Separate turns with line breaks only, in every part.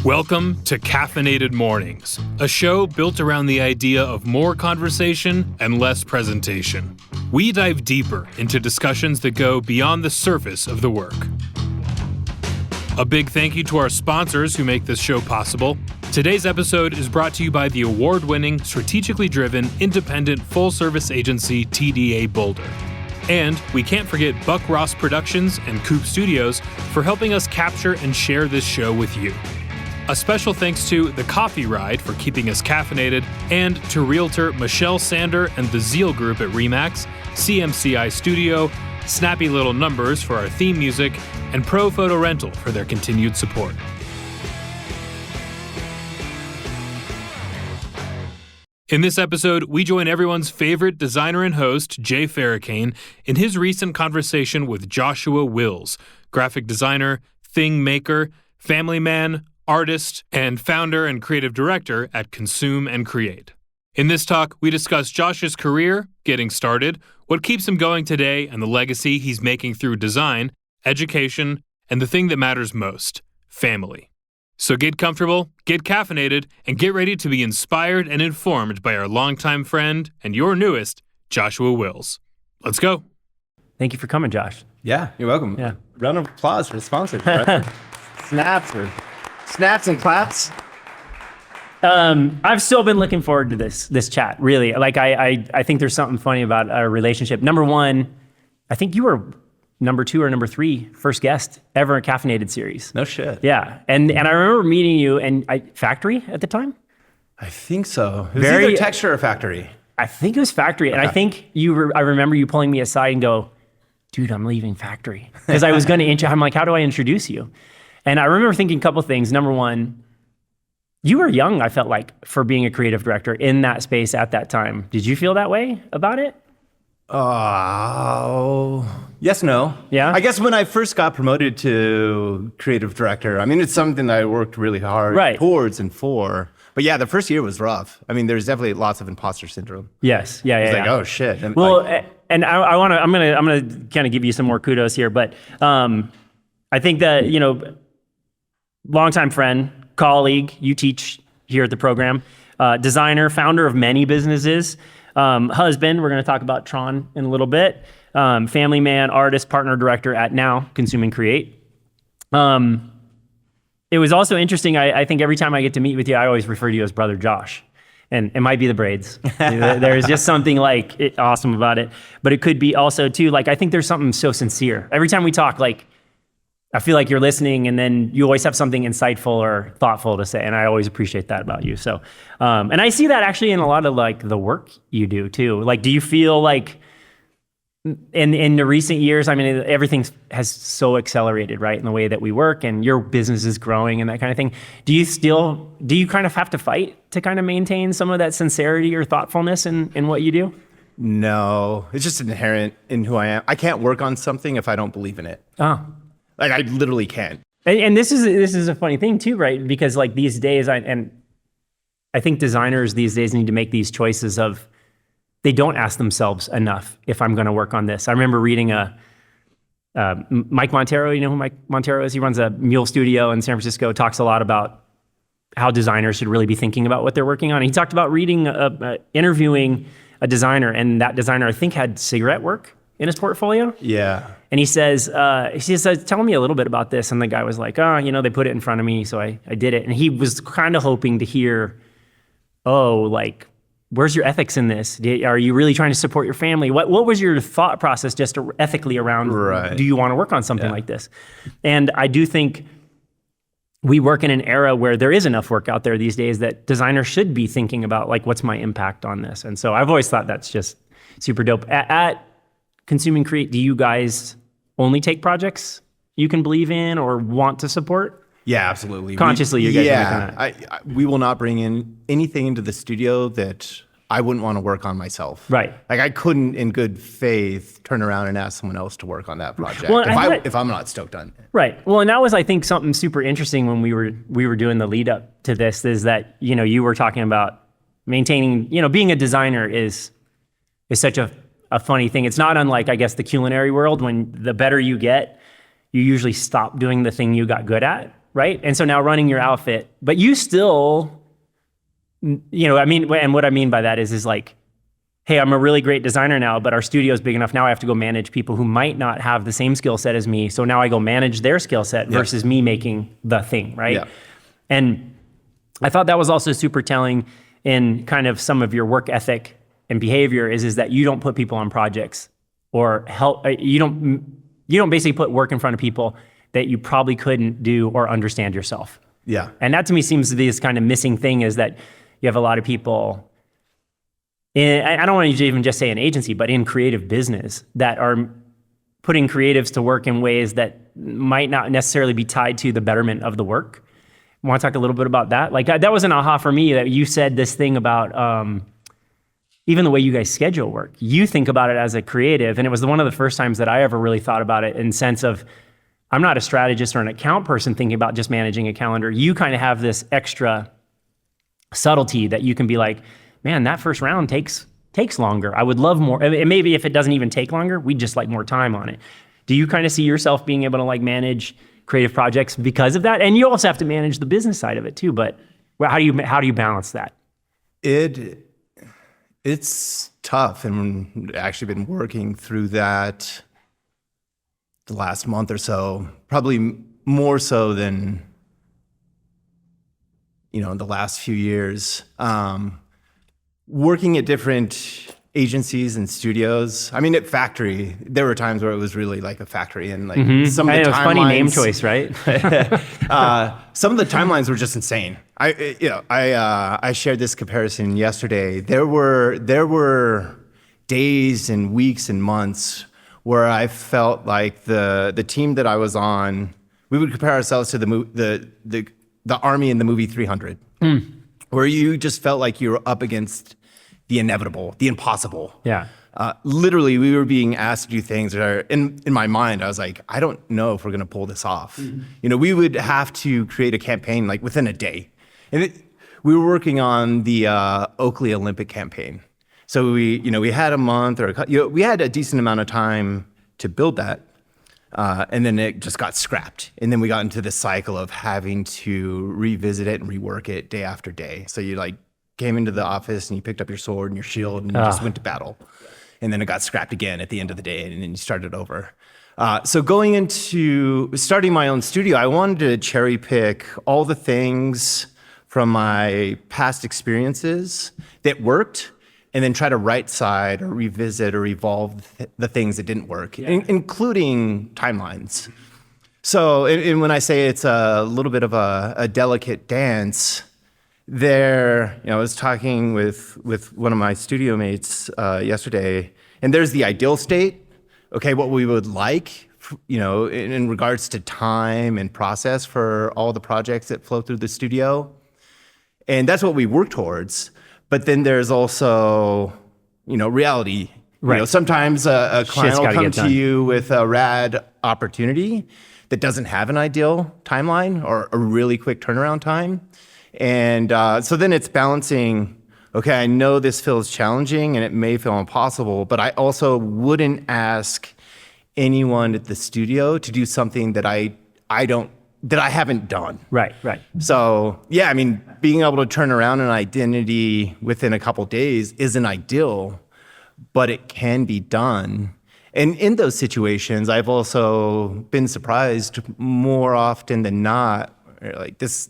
Welcome to Caffeinated Mornings, a show built around the idea of more conversation and less presentation. We dive deeper into discussions that go beyond the surface of the work. A big thank you to our sponsors who make this show possible. Today's episode is brought to you by the award-winning, strategically driven, independent, full-service agency TDA Boulder. And we can't forget Buck Ross Productions and Coop Studios for helping us capture and share this show with you. A special thanks to The Coffee Ride for keeping us caffeinated, and to Realtor Michelle Sander and the Zeal Group at RE/MAX, CMCI Studio, Snappy Little Numbers for our theme music, and Pro Photo Rental for their continued support. In this episode, we join everyone's favorite designer and host, Jay Farrakane, in his recent conversation with Joshua Wills, graphic designer, thing maker, family man, artist, and founder and creative director at Consume and Create. In this talk, we discuss Josh's career, getting started, what keeps him going today, and the legacy he's making through design, education, and the thing that matters most, family. So get comfortable, get caffeinated, and get ready to be inspired and informed by our longtime friend and your newest, Joshua Wills. Let's go.
Thank you for coming, Josh.
Yeah, you're welcome.
Yeah.
Round of applause for the sponsors. Right?
Snaps and claps.
I've still been looking forward to this chat, really. Like, I think there's something funny about our relationship. Number one, I think you were number 2 or number 3 first guest ever in Caffeinated series.
No shit.
Yeah, and I remember meeting you and Factory at the time?
I think so. It was either Texture or Factory.
I think it was Factory, and I think I remember you pulling me aside and go, dude, I'm leaving Factory. Because I was going to, I'm like, how do I introduce you? And I remember thinking a couple things. Number one, you were young, I felt like, for being a creative director in that space at that time. Did you feel that way about it?
Yes, no.
Yeah?
I guess when I first got promoted to creative director, I mean, it's something that I worked really hard towards and for. But yeah, the first year was rough. I mean, there's definitely lots of imposter syndrome.
Yes. Yeah.
It's like, oh shit. And
well, and I'm gonna kind of give you some more kudos here, but I think that, longtime friend, colleague, you teach here at the program, designer, founder of many businesses, husband, we're going to talk about Tron in a little bit, family man, artist, partner, director at now Consume and Create. It was also interesting, I think every time I get to meet with you, I always refer to you as Brother Josh. And it might be the braids. There's just something awesome about it. But it could be also too, I think there's something so sincere. Every time we talk, I feel like you're listening, and then you always have something insightful or thoughtful to say, and I always appreciate that about you. So, and I see that actually in a lot of the work you do too. Do you feel like in the recent years, I mean, everything has so accelerated, right, in the way that we work, and your business is growing and that kind of thing. Do you kind of have to fight to kind of maintain some of that sincerity or thoughtfulness in what you do?
No, it's just inherent in who I am. I can't work on something if I don't believe in it.
Oh.
I literally can't.
And this is a funny thing too, right? Because these days, I think designers these days need to make these choices of, they don't ask themselves enough if I'm going to work on this. I remember reading Mike Montero. You know who Mike Montero is? He runs a Mule studio in San Francisco, talks a lot about how designers should really be thinking about what they're working on. And he talked about interviewing a designer, and that designer, I think, had cigarette work in his portfolio.
Yeah.
And he says, tell me a little bit about this. And the guy was like, they put it in front of me, so I did it. And he was kind of hoping to hear, where's your ethics in this? Are you really trying to support your family? What was your thought process just ethically around, do you want to work on something like this? And I do think we work in an era where there is enough work out there these days that designers should be thinking about, what's my impact on this? And so I've always thought that's just super dope. At Consume and Create, do you guys only take projects you can believe in or want to support?
Yeah, absolutely.
Consciously, you guys are making that.
We will not bring in anything into the studio that I wouldn't want to work on myself.
Right.
I couldn't, in good faith, turn around and ask someone else to work on that project if I'm not stoked on it.
Right. Well, and that was, I think, something super interesting when we were doing the lead up to this, is that, you were talking about maintaining, being a designer is such a funny thing. It's not unlike, I guess, the culinary world. When the better you get, you usually stop doing the thing you got good at right? And so now running your outfit, but you still, I mean, and what I mean by that is like, hey, I'm a really great designer now, but our studio is big enough now I have to go manage people who might not have the same skill set as me. So now I go manage their skill set versus me making the thing, right?
Yeah.
And I thought that was also super telling in kind of some of your work ethic and behavior is that you don't put people on projects or help, you don't basically put work in front of people that you probably couldn't do or understand yourself.
Yeah.
And that to me seems to be this kind of missing thing is that you have a lot of people I don't want to even just say an agency, but in creative business that are putting creatives to work in ways that might not necessarily be tied to the betterment of the work. Want to talk a little bit about that? Like that was an aha for me that you said this thing about even the way you guys schedule work. You think about it as a creative, and it was one of the first times that I ever really thought about it in sense of I'm not a strategist or an account person thinking about just managing a calendar. You kind of have this extra subtlety that you can be like, man, that first round takes longer. I would love more. And maybe if it doesn't even take longer, we'd just like more time on it. Do you kind of see yourself being able to like manage creative projects because of that? And you also have to manage the business side of it too. But how do you balance that?
It's tough, and we've actually been working through that the last month or so, probably more so than in the last few years. Working at different agencies and studios. I mean, at Factory, there were times where it was really like a factory, and like some of the timelines.
Funny name choice, right?
Some of the timelines were just insane. I shared this comparison yesterday. There were days and weeks and months where I felt like the team that I was on, we would compare ourselves to the army in the movie 300. Where you just felt like you were up against the inevitable, the impossible.
Yeah.
Literally, we were being asked to do things that are, in my mind, I was like, I don't know if we're going to pull this off. We would have to create a campaign like within a day. And we were working on the Oakley Olympic campaign. So we had a month we had a decent amount of time to build that. And then it just got scrapped. And then we got into this cycle of having to revisit it and rework it day after day. So you like came into the office and you picked up your sword and your shield and you just went to battle. And then it got scrapped again at the end of the day, and then you started over. So going into starting my own studio, I wanted to cherry pick all the things from my past experiences that worked, and then try to right side or revisit or evolve the things that didn't work, including timelines. So, and when I say it's a little bit of a delicate dance, I was talking with one of my studio mates yesterday, and there's the ideal state, okay, what we would like, in regards to time and process for all the projects that flow through the studio. And that's what we work towards. But then there's also, reality.
Right.
Sometimes a client will come to you with a rad opportunity that doesn't have an ideal timeline or a really quick turnaround time. And so then it's balancing, okay, I know this feels challenging and it may feel impossible, but I also wouldn't ask anyone at the studio to do something that I haven't done.
Right.
So, yeah, I mean, being able to turn around an identity within a couple days isn't ideal, but it can be done. And in those situations, I've also been surprised more often than not, like this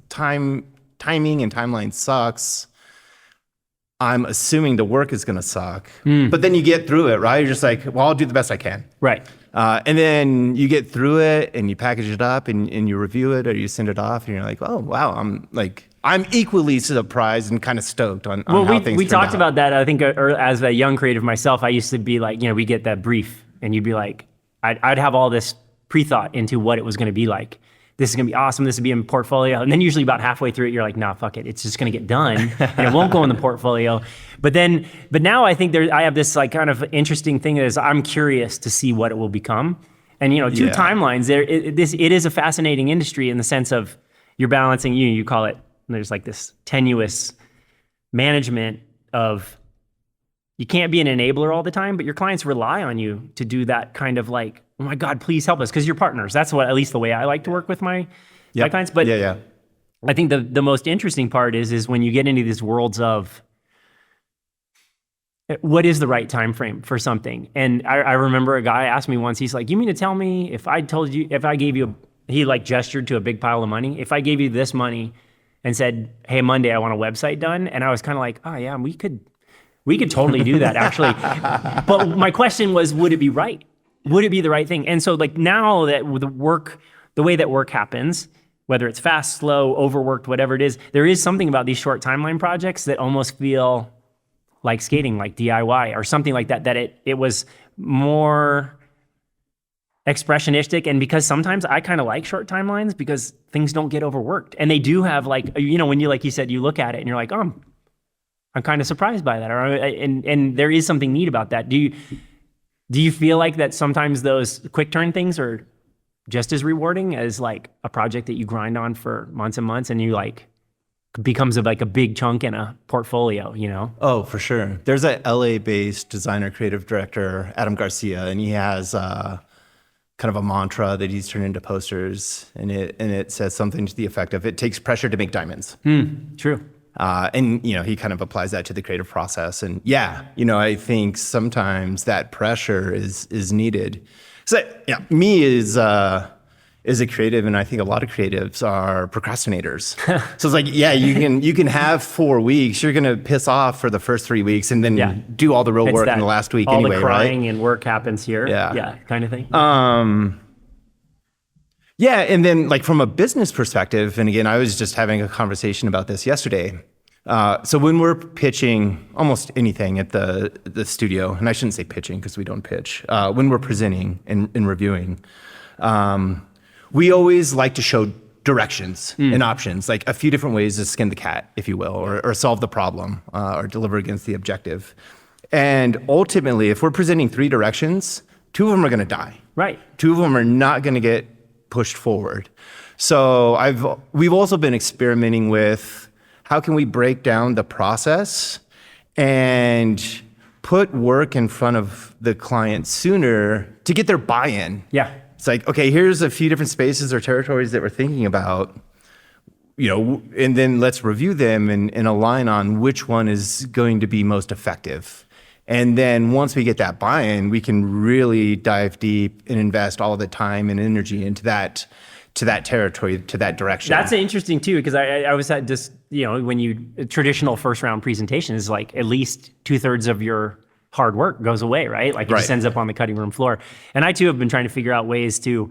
timing and timeline sucks. I'm assuming the work is going to suck. But then you get through it, right? You're just like, well, I'll do the best I can.
Right.
And then you get through it and you package it up and you review it or you send it off and you're like, oh, wow, I'm equally surprised and kind of stoked on how things turned out.
We talked about that. I think as a young creative myself, I used to be like, we get that brief and you'd be like, I'd have all this pre-thought into what it was going to be like. This is going to be awesome. This would be in portfolio. And then usually about halfway through it, you're like, nah, fuck it. It's just going to get done and it won't go in the portfolio. But now I think I have this like kind of interesting thing is I'm curious to see what it will become. And, two timelines there. It is a fascinating industry in the sense of you're balancing, you call it, there's like this tenuous management of, you can't be an enabler all the time, but your clients rely on you to do that kind of like, oh my God, please help us, because you're partners. That's what, at least the way I like to work with my icons. But
yeah.
I think the most interesting part is when you get into these worlds of what is the right time frame for something. And I remember a guy asked me once, he's like, you mean to tell me if I gave you, he like gestured to a big pile of money, if I gave you this money and said, hey, Monday, I want a website done. And I was kind of like, oh yeah, we could totally do that actually. But my question was, would it be right? Would it be the right thing? And so like now that the way that work happens, whether it's fast, slow, overworked, whatever it is, there is something about these short timeline projects that almost feel like skating, like DIY or something like that, that it was more expressionistic. And because sometimes I kind of like short timelines because things don't get overworked. And they do have like, when you, like you said, you look at it and you're like, oh, I'm kind of surprised by that. And there is something neat about that. Do you feel like that sometimes those quick turn things are just as rewarding as like a project that you grind on for months and months and you like becomes like a big chunk in a portfolio,
Oh, for sure. There's a LA-based designer, creative director, Adam Garcia, and he has kind of a mantra that he's turned into posters, and it says something to the effect of, it takes pressure to make diamonds.
True.
And he kind of applies that to the creative process. And I think sometimes that pressure is needed. So me is a creative, and I think a lot of creatives are procrastinators. So it's like, you can have 4 weeks. You're gonna piss off for the first 3 weeks, and then do all the real work in the last week
all
anyway,
the crying
right?
and work happens here.
Yeah,
kind of thing.
And then like from a business perspective, and again, I was just having a conversation about this yesterday. So when we're pitching almost anything at the studio, and I shouldn't say pitching because we don't pitch, when we're presenting and reviewing, we always like to show directions and options, like a few different ways to skin the cat, if you will, or solve the problem, or deliver against the objective. And ultimately, if we're presenting 3 directions, 2 of them are going to die.
Right.
2 of them are not going to get pushed forward. So we've also been experimenting with how can we break down the process and put work in front of the client sooner to get their buy-in.
Yeah.
It's like, okay, here's a few different spaces or territories that we're thinking about, and then let's review them and align on which one is going to be most effective. And then once we get that buy-in, we can really dive deep and invest all the time and energy into that territory, to that direction.
That's interesting too, because I was at just, when traditional first round presentation is like at least 2/3 of your hard work goes away, right? Like it just ends up on the cutting room floor. And I too have been trying to figure out ways to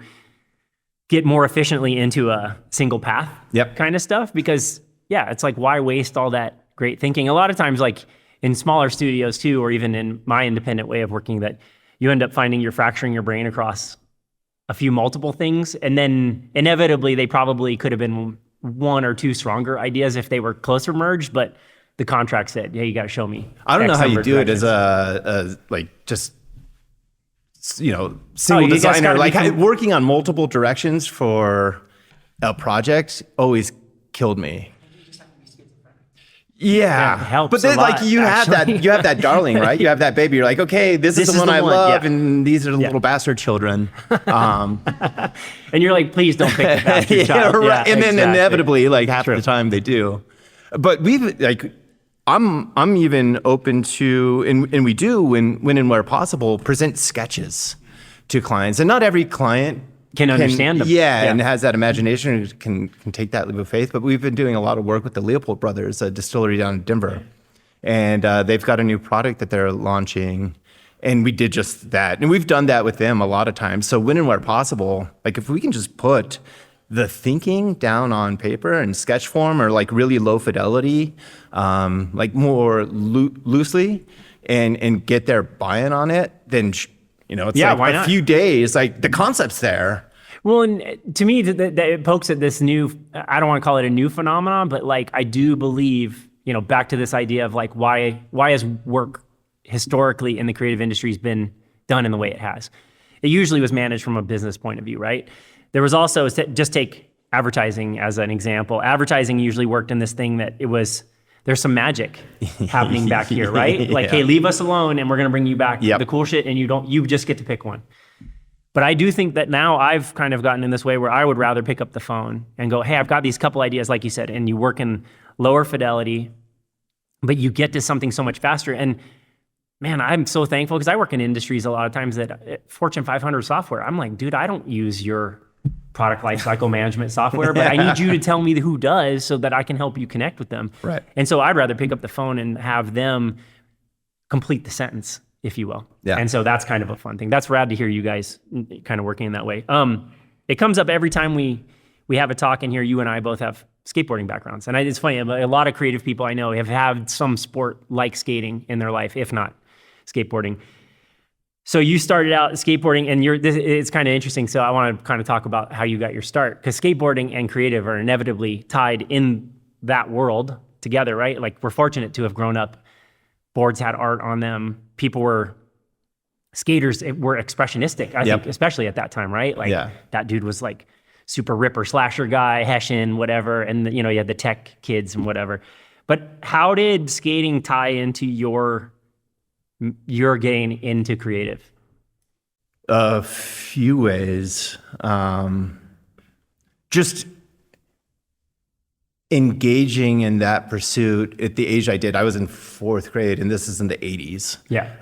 get more efficiently into a single path kind of stuff, because it's like, why waste all that great thinking? A lot of times, like in smaller studios too, or even in my independent way of working, that you end up finding you're fracturing your brain across a few multiple things. And then inevitably they probably could have been 1 or 2 stronger ideas if they were closer merged, but the contract said, you got to show me.
I don't know how you do it as a single designer. Like working on multiple directions for a project always killed me. Yeah,
it helps
but then
a lot,
you have that darling, right? You have that baby. You're like, okay, this is the one I love, and these are the little bastard children.
And you're like, please don't pick the bastard child.
Right. And then inevitably, like half the time they do. But I'm even open to, and we do when and where possible, present sketches to clients, and not every client
can understand them.
And has that imagination, can take that leap of faith. But we've been doing a lot of work with the Leopold Brothers, a distillery down in Denver. And they've got a new product that they're launching. And we did just that. And we've done that with them a lot of times. So when and where possible, like if we can just put the thinking down on paper in sketch form, or like really low fidelity, like more loosely, and get their buy-in on it, then it's like a few days, like the concept's there.
Well, and to me, it pokes at this new, I don't want to call it a new phenomenon, but like I do believe, back to this idea of like why has work historically in the creative industry has been done in the way it has. It usually was managed from a business point of view, right? There was also, just take advertising as an example. Advertising usually worked in this thing that there's some magic happening back here, right? Like, hey, leave us alone and we're going to bring you back the cool shit, and you just get to pick one. But I do think that now I've kind of gotten in this way where I would rather pick up the phone and go, hey, I've got these couple ideas, like you said, and you work in lower fidelity, but you get to something so much faster. And man, I'm so thankful because I work in industries a lot of times that Fortune 500 software, I'm like, dude, I don't use your product lifecycle management software, but I need you to tell me who does so that I can help you connect with them.
Right.
And so I'd rather pick up the phone and have them complete the sentence, if you will.
Yeah.
And so that's kind of a fun thing. That's rad to hear you guys kind of working in that way. It comes up every time we have a talk in here. You and I both have skateboarding backgrounds. And it's funny, a lot of creative people I know have had some sport like skating in their life, if not skateboarding. So you started out skateboarding, and it's kind of interesting. So I want to kind of talk about how you got your start, because skateboarding and creative are inevitably tied in that world together, right? Like, we're fortunate to have grown up. Boards had art on them. Skaters were expressionistic, I think, especially at that time, right? Like that dude was like super ripper slasher guy, Hessian, whatever. And you had the tech kids and whatever. But how did skating tie into your getting into creative?
A few ways. Just engaging in that pursuit at the age I did. I was in 4th grade, and this is in the 80s.
Yeah.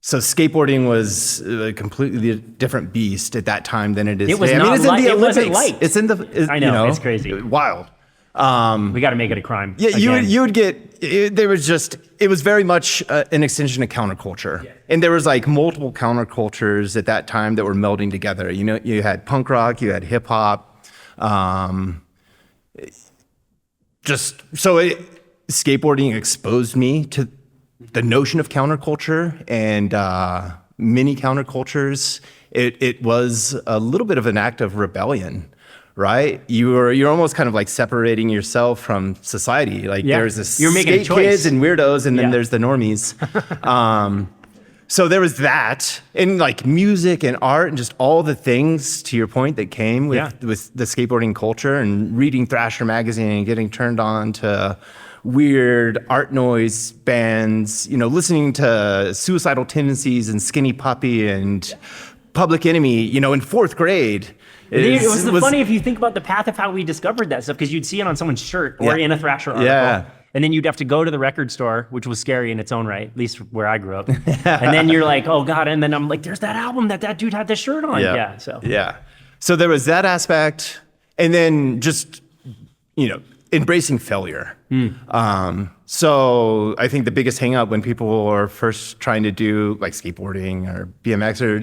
So skateboarding was a completely different beast at that time than it is
It was
today.
not
it's in the
it wasn't
Olympics.
light.
It's in the.
I know, it's crazy.
Wild.
We got to make it a crime.
Yeah,
again.
you would get. It was very much an extension of counterculture, and there was like multiple countercultures at that time that were melding together. You had punk rock, you had hip hop. Skateboarding exposed me to the notion of counterculture and many countercultures. It was a little bit of an act of rebellion. Right, you're almost kind of like separating yourself from society. Like there's the skate kids and weirdos, and then there's the normies. So there was that, and like music and art and just all the things, to your point, that came with the skateboarding culture, and reading Thrasher magazine and getting turned on to weird art noise bands. Listening to Suicidal Tendencies and Skinny Puppy and Public Enemy. In 4th grade.
It was funny if you think about the path of how we discovered that stuff, because you'd see it on someone's shirt or in a Thrasher article. Yeah. And then you'd have to go to the record store, which was scary in its own right, at least where I grew up. And then you're like, oh God. And then I'm like, there's that album that dude had the shirt on. So
there was that aspect. And then just, embracing failure. So I think the biggest hang up when people are first trying to do like skateboarding or BMX or,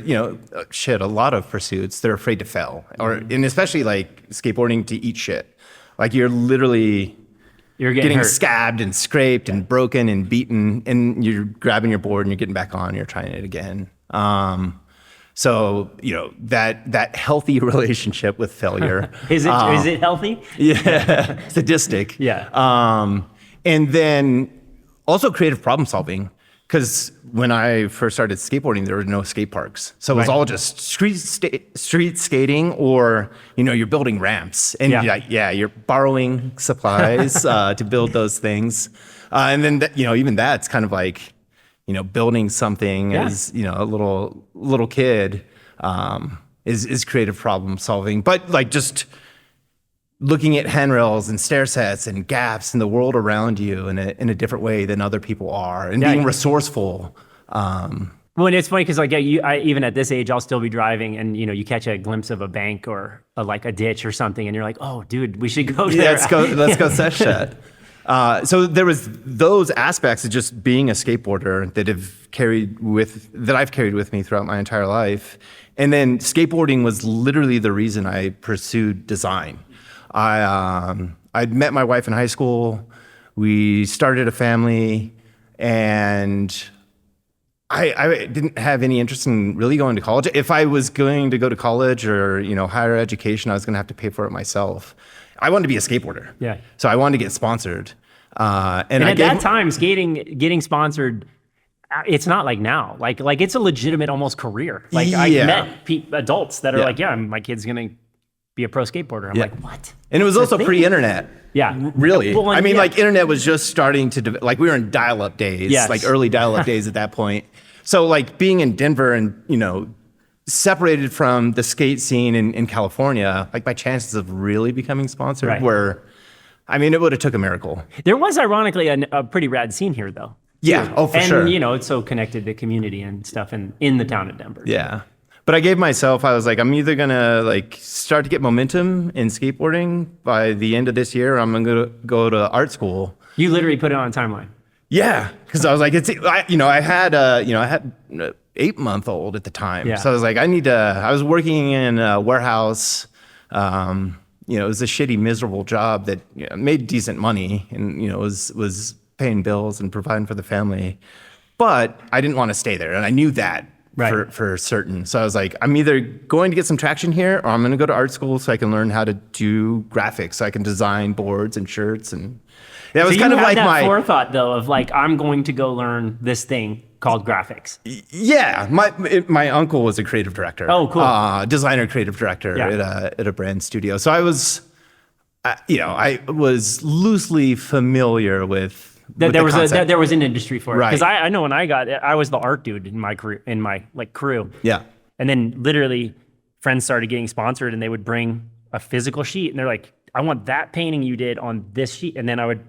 a lot of pursuits, they're afraid to fail. And especially like skateboarding, to eat shit. Like you're getting scabbed and scraped and broken and beaten, and you're grabbing your board and you're getting back on, you're trying it again. So, that healthy relationship with failure.
Is it healthy?
Yeah, sadistic.
Yeah.
And then also creative problem solving, because when I first started skateboarding, there were no skate parks. So it was all just street skating, or, you're building ramps, and you're borrowing supplies to build those things. And then, even that's kind of like, building something as, a little kid is creative problem solving. But like just looking at handrails and stair sets and gaps in the world around you in a different way than other people are, and being resourceful.
Well, and it's funny because like even at this age, I'll still be driving, and you catch a glimpse of a bank or a ditch or something, and you're like, oh, dude, we should go there.
Let's go sesh that. So there was those aspects of just being a skateboarder that I've carried with me throughout my entire life. And then skateboarding was literally the reason I pursued design. I'd met my wife in high school. We started a family, and I didn't have any interest in really going to college. If I was going to go to college or higher education, I was going to have to pay for it myself. I wanted to be a skateboarder. Yeah. So I wanted to get sponsored. And
at that time, getting sponsored, it's not like now. Like it's a legitimate almost career. Like I met adults that are like, my kid's gonna be a pro skateboarder. I'm like, what?
And it was also pre-internet.
Yeah.
Really. Well, like internet was just starting to like, we were in dial-up days, like early dial-up days at that point. So like being in Denver and, separated from the skate scene in California, like my chances of really becoming sponsored were, I mean, it would have took a miracle.
There was ironically a pretty rad scene here though.
Yeah, oh, for sure.
And, you know, it's so connected to community and stuff in the town of Denver.
Yeah. But I gave myself, I was like, I'm either going to like start to get momentum in skateboarding by the end of this year, or I'm going to go to art school.
You literally put it on a timeline.
Yeah. Because I was like, I had an 8-month-old at the time.
Yeah.
So I was like, I was working in a warehouse. It was a shitty, miserable job that made decent money and, was paying bills and providing for the family. But I didn't want to stay there. And I knew that for certain. So I was like, I'm either going to get some traction here, or I'm going to go to art school so I can learn how to do graphics, so I can design boards and shirts. And that was kind of like
that forethought though of like, I'm going to go learn this thing called graphics.
Yeah, my uncle was a creative director.
Oh, cool.
Designer, creative director at a brand studio. So I was, I was loosely familiar with
there was an industry for it.
Right.
Because I know when I was the art dude in my crew.
Yeah.
And then literally friends started getting sponsored and they would bring a physical sheet and they're like, I want that painting you did on this sheet. And then I would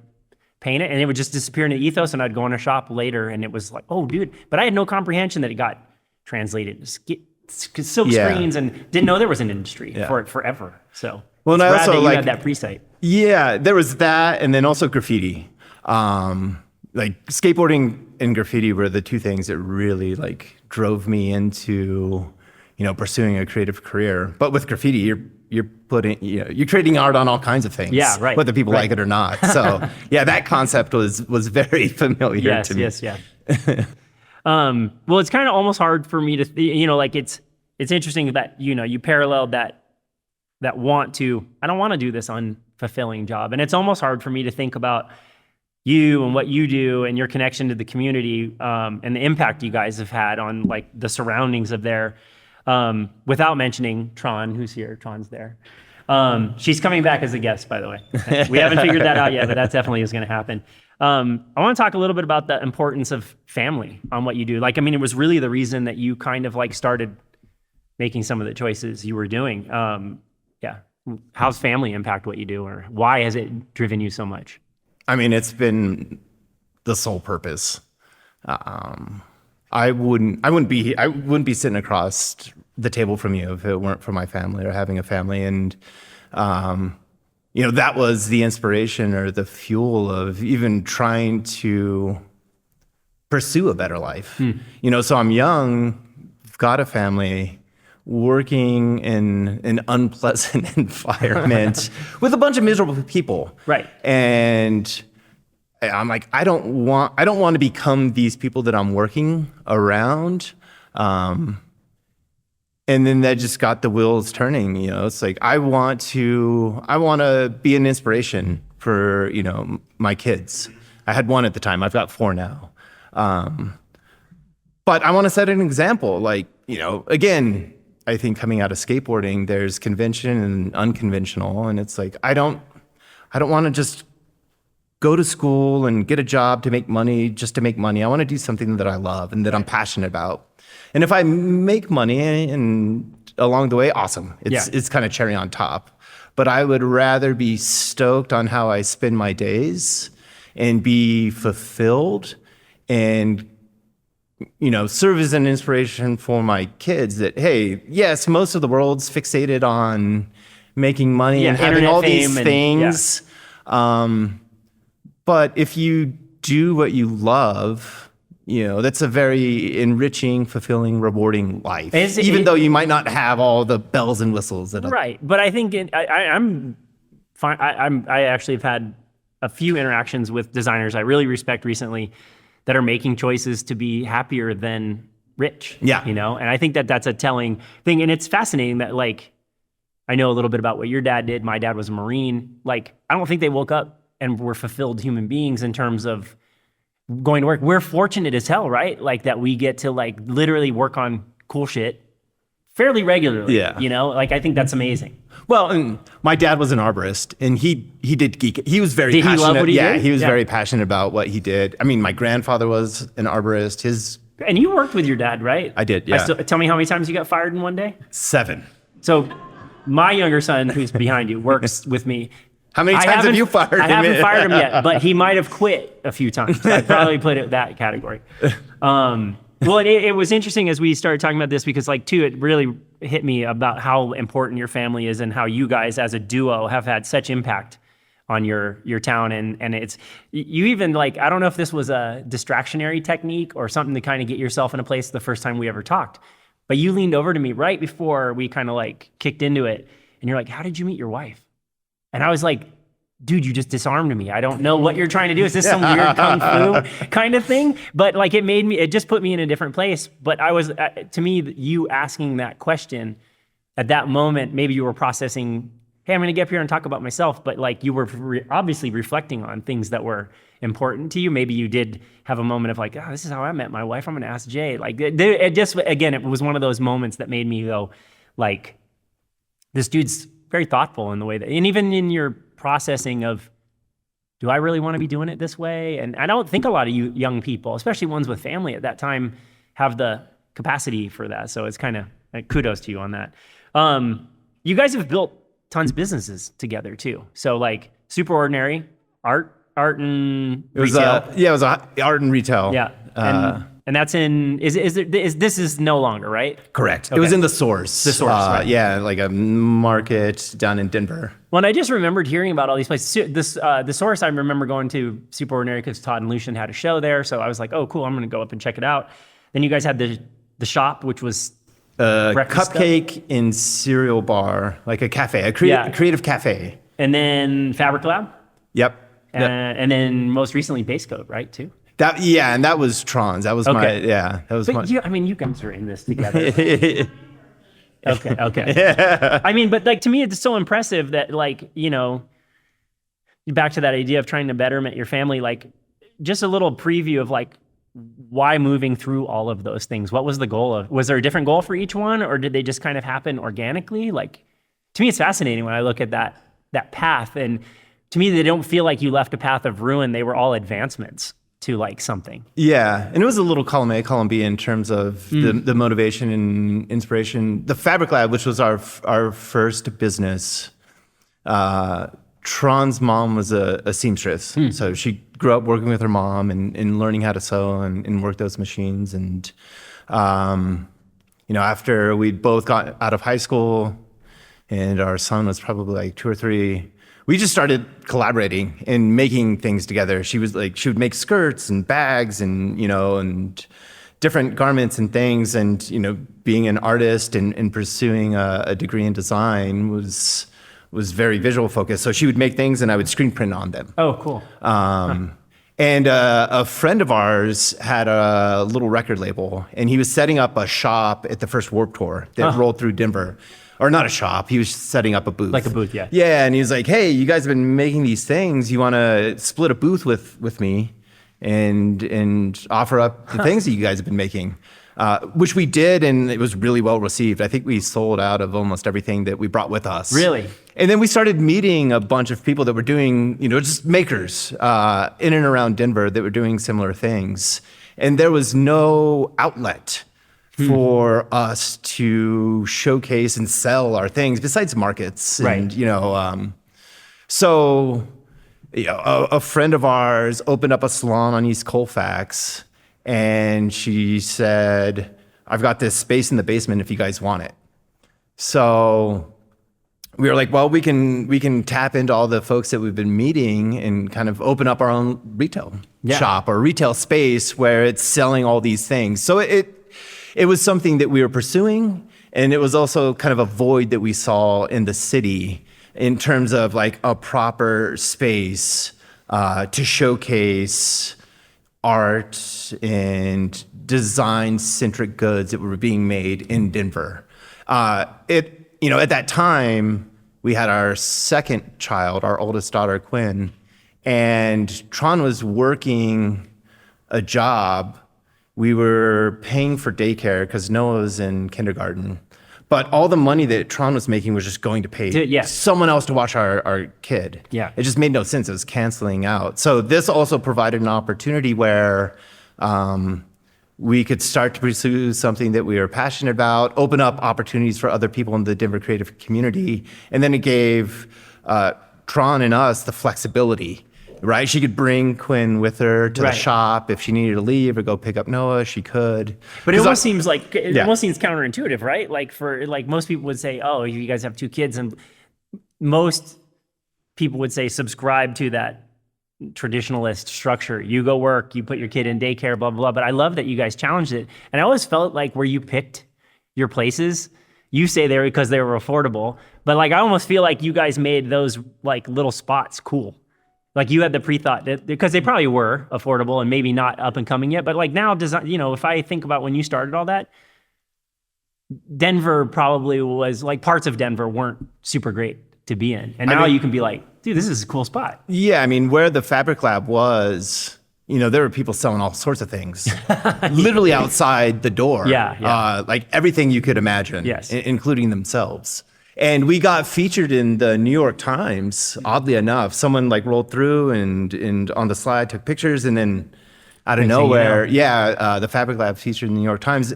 paint it and it would just disappear in the ethos and I'd go in a shop later and it was like, oh dude, but I had no comprehension that it got translated to silk screens and didn't know there was an industry for it forever. So
well, and I also
you had that pre-site.
Yeah, there was that, and then also graffiti. Like skateboarding and graffiti were the two things that really like drove me into, pursuing a creative career. But with graffiti, you're creating art on all kinds of things.
Yeah, right.
Whether people like it or not. So yeah, that concept was very familiar to me.
Yes. Well, it's kind of almost hard for me to, it's interesting that, you paralleled that I don't want to do this unfulfilling job. And it's almost hard for me to think about you and what you do and your connection to the community and the impact you guys have had on like the surroundings of there without mentioning Tron, who's here. Tron's there. She's coming back as a guest, by the way. We haven't figured that out yet, but that definitely is going to happen. I want to talk a little bit about the importance of family on what you do. Like, I mean, it was really the reason that you kind of like started making some of the choices you were doing. How's family impact what you do, or why has it driven you so much?
I mean, it's been the sole purpose. I wouldn't be sitting across the table from you if it weren't for my family or having a family. And, that was the inspiration or the fuel of even trying to pursue a better life. So I'm young, got a family, working in an unpleasant environment with a bunch of miserable people.
Right.
And I'm like, I don't want to become these people that I'm working around. And then that just got the wheels turning, it's like, I want to be an inspiration for, my kids. I had one at the time, I've got 4 now. But I want to set an example, like, again, I think coming out of skateboarding, there's convention and unconventional. And it's like, I don't want to just go to school and get a job to make money just to make money. I want to do something that I love and that I'm passionate about. And if I make money and along the way, awesome. It's kind of cherry on top. But I would rather be stoked on how I spend my days and be fulfilled and serve as an inspiration for my kids that, hey, yes, most of the world's fixated on making money and having all these things. But if you do what you love, that's a very enriching, fulfilling, rewarding life. Even though you might not have all the bells and whistles.
Right. But I think I'm fine. I actually have had a few interactions with designers I really respect recently that are making choices to be happier than rich.
Yeah.
And I think that that's a telling thing. And it's fascinating that like, I know a little bit about what your dad did. My dad was a Marine. Like, I don't think they woke up and were fulfilled human beings in terms of going to work. We're fortunate as hell, right? Like that we get to like literally work on cool shit fairly regularly.
Yeah.
Like I think that's amazing.
Well, and my dad was an arborist, and he did geek. He was passionate.
He love what he did?
He was very passionate about what he did. I mean, my grandfather was an arborist.
And you worked with your dad, right?
I did, yeah.
Tell me how many times you got fired in one day?
7.
So my younger son, who's behind you, works with me.
How many times have you fired him?
I haven't fired him yet, but he might have quit a few times. I'd probably put it in that category. Well, it was interesting as we started talking about this because, like, too, it really hit me about how important your family is and how you guys as a duo have had such impact on your town. And it's, you even, like, I don't know if this was a distractionary technique or something to kind of get yourself in a place the first time we ever talked, but you leaned over to me right before we kind of like kicked into it. And you're like, how did you meet your wife? And I was like, dude, you just disarmed me. I don't know what you're trying to do. Is this some weird kung fu kind of thing? But like it just put me in a different place. But I was, to me, you asking that question at that moment, maybe you were processing, hey, I'm going to get up here and talk about myself. But like you were obviously reflecting on things that were important to you. Maybe you did have a moment of like, oh, this is how I met my wife. I'm going to ask Jay. Like it just, again, it was one of those moments that made me go like, this dude's very thoughtful in the way that, and even in your processing of, do I really want to be doing it this way? And I don't think a lot of you young people, especially ones with family at that time, have the capacity for that. So it's kind of kudos to you on that. You guys have built tons of businesses together too. So like Super Ordinary, art and retail.
It was art and retail.
Yeah. And that's in, this is no longer, right?
Correct.
Okay.
It was in the Source.
The Source, right.
Yeah, like a market down in Denver.
Well, and I just remembered hearing about all these places. The Source, I remember going to Super Ordinary because Todd and Lucian had a show there. So I was like, oh, cool, I'm going to go up and check it out. Then you guys had the shop, which was
cupcake and cereal bar, like a cafe, a creative cafe.
And then Fabric Lab.
Yep.
And then most recently Base Coat, right, too?
And that was Tron's. That was
you guys are in this together. Okay. Yeah. I mean, but like to me, it's so impressive that like, you know, back to that idea of trying to betterment your family, like just a little preview of like why moving through all of those things. What was the goal was there a different goal for each one, or did they just kind of happen organically? Like to me, it's fascinating when I look at that path, and to me, they don't feel like you left a path of ruin. They were all advancements to like something. Yeah.
And it was a little column A, column B in terms of the motivation and inspiration. The Fabric Lab, which was our first business, Tron's mom was a seamstress. So she grew up working with her mom and learning how to sew and work those machines. And, after we'd both got out of high school and our son was probably like 2 or 3, we just started collaborating and making things together. She would make skirts and bags and different garments and things. And, being an artist and pursuing a degree in design was very visual focused. So she would make things and I would screen print on them.
Oh, cool.
And a friend of ours had a little record label and he was setting up a shop at the first Warped Tour that rolled through Denver. Or not a shop, he was setting up a booth.
Like a booth, yeah.
Yeah, and he was like, hey, you guys have been making these things. You want to split a booth with me and offer up the things that you guys have been making? Which we did, and it was really well received. I think we sold out of almost everything that we brought with us.
Really?
And then we started meeting a bunch of people that were doing, just makers in and around Denver that were doing similar things. And there was no outlet for us to showcase and sell our things besides markets.
Right.
And, a friend of ours opened up a salon on East Colfax and she said, I've got this space in the basement if you guys want it. So we were like, well, we can tap into all the folks that we've been meeting and kind of open up our own retail shop or retail space where it's selling all these things. So it was something that we were pursuing, and it was also kind of a void that we saw in the city in terms of like a proper space to showcase art and design-centric goods that were being made in Denver. At that time, we had our second child, our oldest daughter, Quinn, and Tron was working a job. We were paying for daycare because Noah was in kindergarten. But all the money that Tron was making was just going to pay someone else to watch our kid.
Yeah.
It just made no sense. It was canceling out. So this also provided an opportunity where we could start to pursue something that we were passionate about, open up opportunities for other people in the Denver creative community. And then it gave Tron and us the flexibility, right? She could bring Quinn with her to the shop. If she needed to leave or go pick up Noah, she could.
But it almost seems like, it almost seems counterintuitive, right? Like most people would say, oh, you guys have 2 kids. And most people would say subscribe to that traditionalist structure. You go work, you put your kid in daycare, blah, blah, blah. But I love that you guys challenged it. And I always felt like where you picked your places, you say they were because they were affordable, but like I almost feel like you guys made those like little spots cool. Like you had the pre-thought that, because they probably were affordable and maybe not up and coming yet, but like now design, if I think about when you started all that, Denver probably was like parts of Denver weren't super great to be in. And now you can be like, dude, this is a cool spot.
Yeah, I mean, where the Fabric Lab was, there were people selling all sorts of things, literally outside the door.
Yeah.
Like everything you could imagine,
yes,
including themselves. And we got featured in the New York Times, oddly enough. Someone like rolled through and on the slide took pictures, and then out of nowhere, the Fabric Lab featured in the New York Times.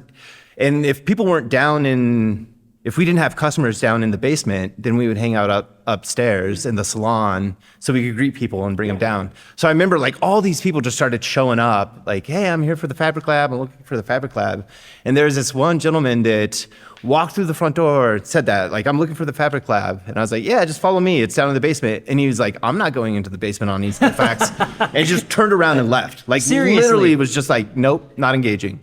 And if people weren't if we didn't have customers down in the basement, then we would hang out upstairs in the salon so we could greet people and bring them down. So I remember like all these people just started showing up like, hey, I'm here for the Fabric Lab. I'm looking for the Fabric Lab. And there's this one gentleman that walked through the front door, said that, like, I'm looking for the Fabric Lab. And I was like, yeah, just follow me. It's down in the basement. And he was like, I'm not going into the basement on East Fax. And he just turned around and left. Like,
seriously?
Literally was just like, nope, not engaging.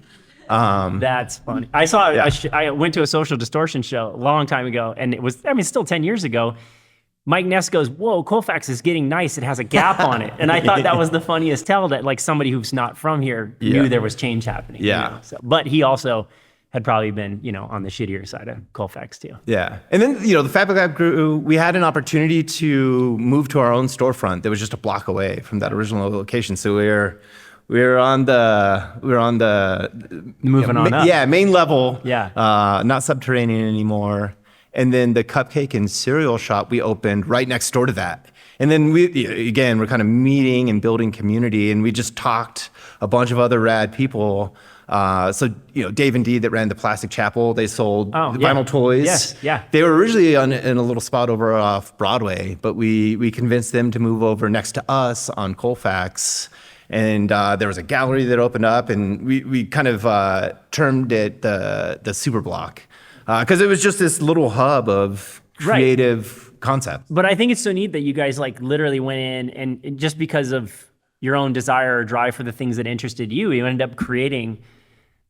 That's funny. I saw, I went to a Social Distortion show a long time ago, and it was, still 10 years ago. Mike Ness goes, whoa, Colfax is getting nice. It has a gap on it. And I thought that was the funniest tell, that like somebody who's not from here knew there was change happening.
Yeah.
So, but he also had probably been, on the shittier side of Colfax too.
Yeah. And then, the Fabric Lab grew. We had an opportunity to move to our own storefront that was just a block away from that original location. So we were on the
moving on up.
Yeah, main level.
Yeah.
Not subterranean anymore. And then the cupcake and cereal shop we opened right next door to that. And then we're kind of meeting and building community, and we just talked a bunch of other rad people. So Dave and Dee that ran the Plastic Chapel, they sold vinyl toys.
Yes, yeah.
They were originally in a little spot over off Broadway, but we convinced them to move over next to us on Colfax. And there was a gallery that opened up, and we kind of termed it the Super Block, because it was just this little hub of creative concept.
But I think it's so neat that you guys like literally went in, and just because of your own desire or drive for the things that interested you, you ended up creating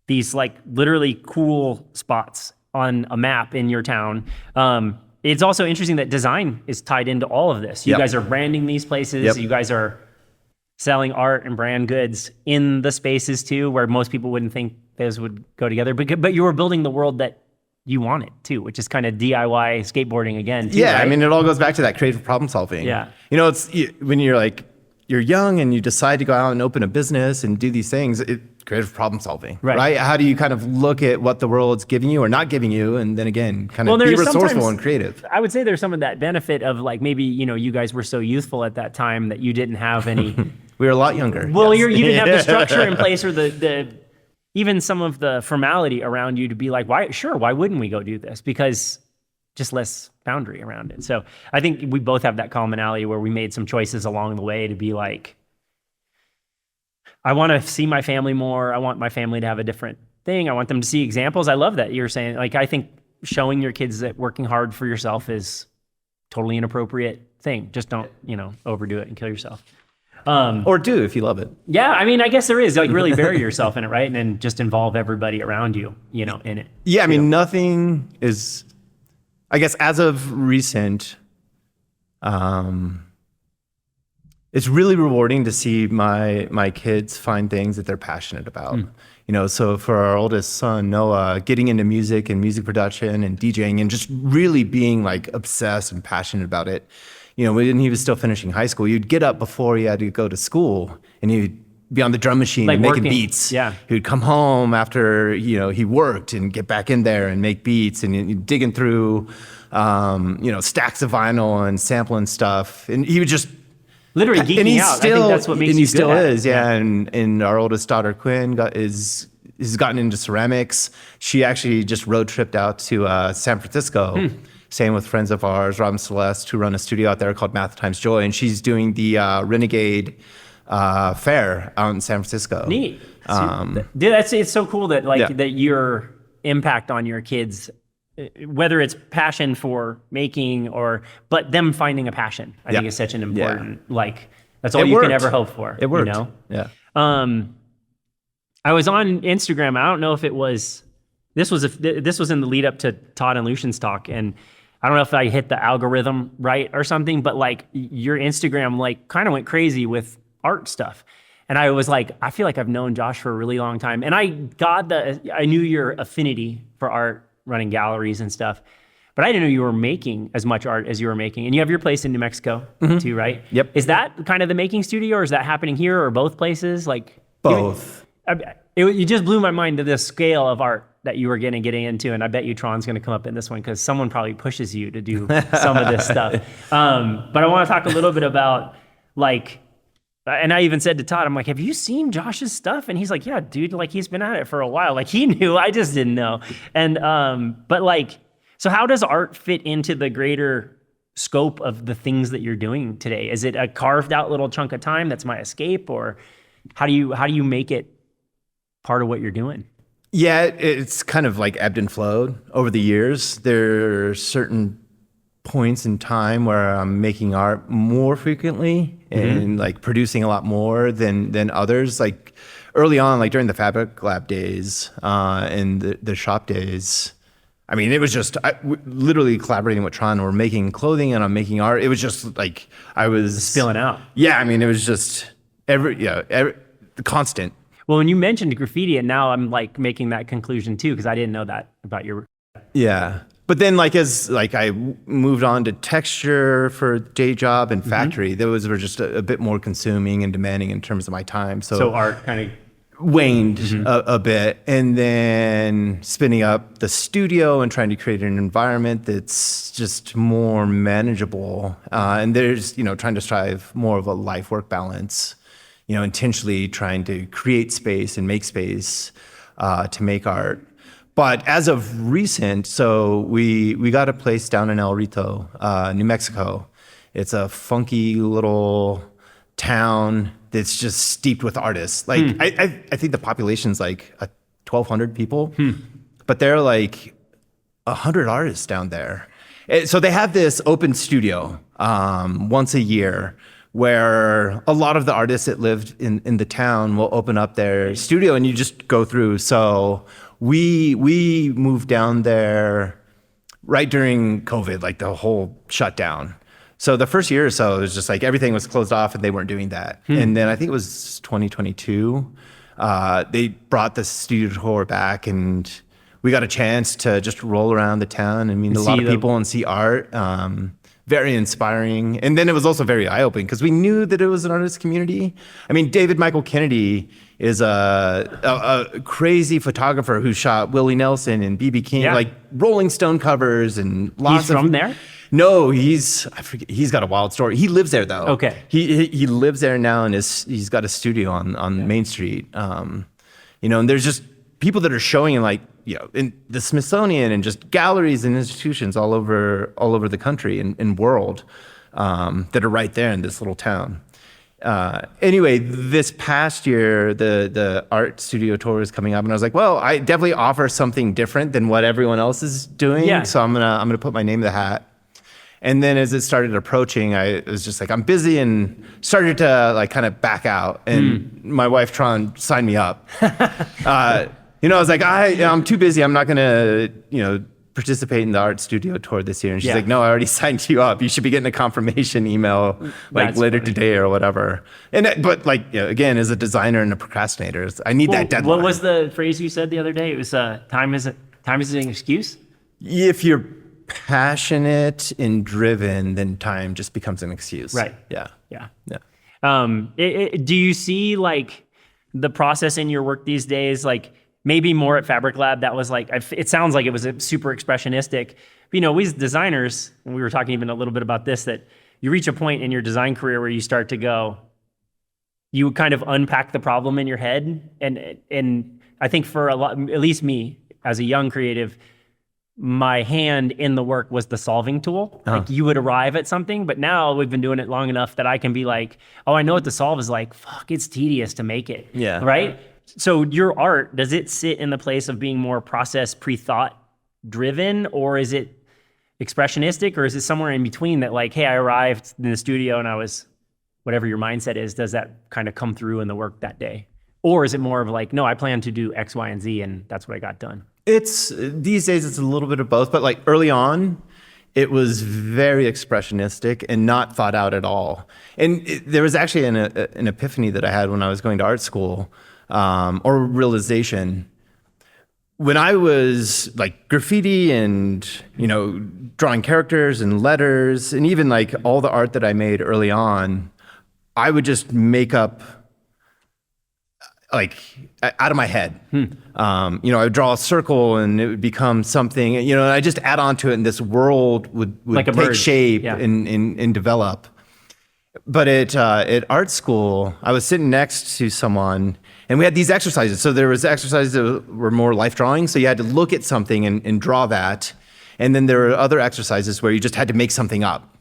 these like literally cool spots on a map in your town. It's also interesting that design is tied into all of this. You guys are branding these places. You guys are selling art and brand goods in the spaces too, where most people wouldn't think those would go together. But you were building the world that you wanted too, which is kind of DIY skateboarding again too,
Yeah,
right?
I mean, it all goes back to that creative problem solving.
Yeah.
It's when you're young and you decide to go out and open a business and do these things, creative problem solving, right? How do you kind of look at what the world's giving you or not giving you, and then again, kind of be resourceful and creative?
I would say there's some of that benefit of like maybe, you guys were so youthful at that time that you didn't have any...
We were a lot younger.
Well, you didn't have the structure in place or the even some of the formality around you to be like, why wouldn't we go do this? Because just less boundary around it. So I think we both have that commonality where we made some choices along the way to be like, I want to see my family more. I want my family to have a different thing. I want them to see examples. I love that you're saying, like, I think showing your kids that working hard for yourself is totally inappropriate thing. Just don't, overdo it and kill yourself.
Or do if you love it.
Yeah, I mean, I guess there is, like, really bury yourself in it, right? And then just involve everybody around you, in it.
Yeah, I mean, nothing is, I guess, as of recent, it's really rewarding to see my kids find things that they're passionate about. So for our oldest son, Noah, getting into music and music production and DJing and just really being like obsessed and passionate about it. When he was still finishing high school, you'd get up before he had to go to school and he'd be on the drum machine
like
and making
working.
beats.
Yeah.
He'd come home after, he worked and get back in there and make beats and digging through, stacks of vinyl and sampling stuff. And he would just
literally geeking out. I think that's what makes you good at it.
Yeah. And our oldest daughter, Quinn, is has gotten into ceramics. She actually just road tripped out to San Francisco, staying with friends of ours, Rob and Celeste, who run a studio out there called Math Times Joy, and she's doing the Renegade fair out in San Francisco.
Neat. Dude, it's so cool that that your impact on your kids, whether it's passion for making but them finding a passion, I think is such an important, that's all you can ever hope for.
It worked.
You know?
Yeah.
I was on Instagram. I don't know if it was, this was in the lead up to Todd and Lucian's talk. And I don't know if I hit the algorithm right or something, but like your Instagram, like kind of went crazy with art stuff. And I was like, I feel like I've known Josh for a really long time. And I knew your affinity for art, running galleries and stuff, but I didn't know you were making as much art as you were making. And you have your place in New Mexico too, right?
Yep.
Is that kind of the making studio, or is that happening here, or both places? Like
both.
You just blew my mind to the scale of art that you were getting into, and I bet you Tron's going to come up in this one because someone probably pushes you to do some of this stuff. But I want to talk a little bit about and I even said to Todd, I'm like, have you seen Josh's stuff? And he's like, yeah, dude, like he's been at it for a while. Like he knew, I just didn't know. And but like, so how does art fit into the greater scope of the things that you're doing today? Is it a carved out little chunk of time that's my escape, or how do you make it part of what you're doing?
Yeah, it's kind of like ebbed and flowed over the years. There are certain points in time where I'm making art more frequently and like producing a lot more than others. Like early on, like during the Fabric Lab days and the shop days, I mean, it was just literally collaborating with Tron. We're making clothing and I'm making art. It was just like I was
spilling out.
Yeah, I mean, it was just the constant.
Well, when you mentioned graffiti, and now I'm like making that conclusion too, because I didn't know that about your.
Yeah. But then as I moved on to texture for day job and factory, those were just a bit more consuming and demanding in terms of my time. So
art kind of
waned a bit. And then spinning up the studio and trying to create an environment that's just more manageable. And there's, trying to strive more of a life-work balance, intentionally trying to create space and make space to make art. But as of recent, so we got a place down in El Rito, New Mexico. It's a funky little town that's just steeped with artists. Like I think the population's like 1,200 people, but there are like 100 artists down there. So they have this open studio once a year where a lot of the artists that lived in the town will open up their studio and you just go through. So we moved down there right during COVID, like the whole shutdown. So the first year or so, it was just like everything was closed off and they weren't doing that. And then I think it was 2022, they brought the studio tour back and we got a chance to just roll around the town and meet a lot of people and see art. Very inspiring. And then it was also very eye-opening because we knew that it was an artist community. I mean, David Michael Kennedy is a crazy photographer who shot Willie Nelson and B.B. King, like Rolling Stone covers and lots
He's from there?
No, I forget, he's got a wild story. He lives there though.
Okay.
He lives there now and he's got a studio on Main Street. And there's just people that are showing in the Smithsonian and just galleries and institutions all over the country and world that are right there in this little town. Anyway, this past year, the art studio tour is coming up, and I was like, well, I definitely offer something different than what everyone else is doing.
Yeah.
So I'm gonna put my name in the hat. And then as it started approaching, I was just like, I'm busy, and started to kind of back out. And my wife Tron signed me up. I was like, I'm too busy. I'm not gonna, participate in the art studio tour this year. And she's like, no, I already signed you up. You should be getting a confirmation email later today or whatever. But again, as a designer and a procrastinator, I need that deadline.
What was the phrase you said the other day? It was time is an excuse.
If you're passionate and driven, then time just becomes an excuse.
Right.
Yeah.
Do you see the process in your work these days, maybe more at Fabric Lab, that was it sounds like it was super expressionistic. We as designers, and we were talking even a little bit about this, that you reach a point in your design career where you start to go, you kind of unpack the problem in your head. And I think for a lot, at least me as a young creative, my hand in the work was the solving tool. Like you would arrive at something, but now we've been doing it long enough that I can be like, oh, I know what the solve is like. Fuck, it's tedious to make it.
Yeah.
Right? So your art, does it sit in the place of being more process, pre-thought driven, or is it expressionistic, or is it somewhere in between that like, hey, I arrived in the studio and I was, whatever your mindset is, does that kind of come through in the work that day? Or is it more of like, no, I plan to do X, Y, and Z, and that's what I got done?
These days it's a little bit of both, but like early on, it was very expressionistic and not thought out at all. And there was actually an epiphany that I had when I was going to art school, or realization. When I was like graffiti and, drawing characters and letters, and even like all the art that I made early on, I would just make up like out of my head. I would draw a circle and it would become something, and I just add on to it, and this world would
Like a
take
bird.
shape
Yeah.
and develop. But at art school, I was sitting next to someone, and we had these exercises. So there was exercises that were more life drawing. So you had to look at something and draw that. And then there were other exercises where you just had to make something up.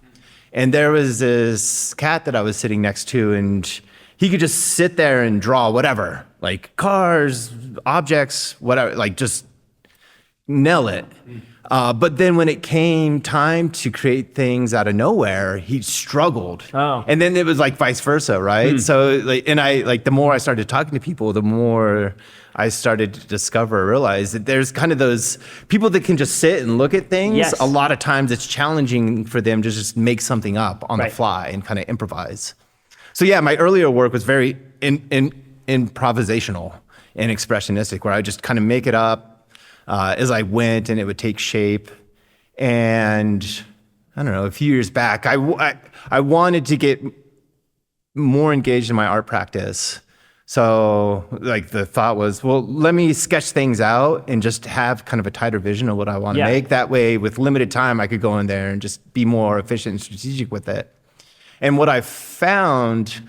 And there was this cat that I was sitting next to, and he could just sit there and draw whatever, like cars, objects, whatever, like just nail it. But then when it came time to create things out of nowhere, he struggled.
Oh.
And then it was like vice versa, right? So the more I started talking to people, the more I started to discover, realize that there's kind of those people that can just sit and look at things.
Yes.
A lot of times it's challenging for them to just make something up on
Right.
the fly and kind of improvise. So yeah, my earlier work was very improvisational and expressionistic, where I just kind of make it up as I went, and it would take shape. And I don't know, a few years back, I wanted to get more engaged in my art practice. So like the thought was, well, let me sketch things out and just have kind of a tighter vision of what I want to
Yeah.
make. That way, with limited time, I could go in there and just be more efficient and strategic with it. And what I found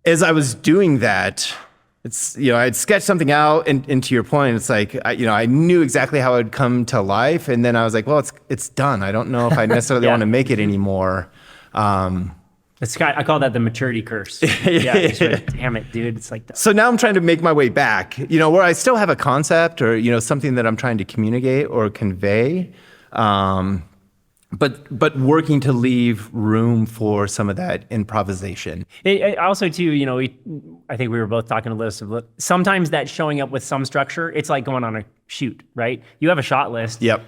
as I was doing that, it's, I'd sketch something out, and to your point, it's like, I knew exactly how it would come to life. And then I was like, well, it's done. I don't know if I necessarily
Yeah.
want to make it anymore.
I call that the maturity curse. Yeah, it's like, damn it, dude. It's like,
So now I'm trying to make my way back, where I still have a concept or, something that I'm trying to communicate or convey. But working to leave room for some of that improvisation.
It also too, I think we were both talking to Liz. Sometimes that showing up with some structure, it's like going on a shoot, right? You have a shot list.
Yep.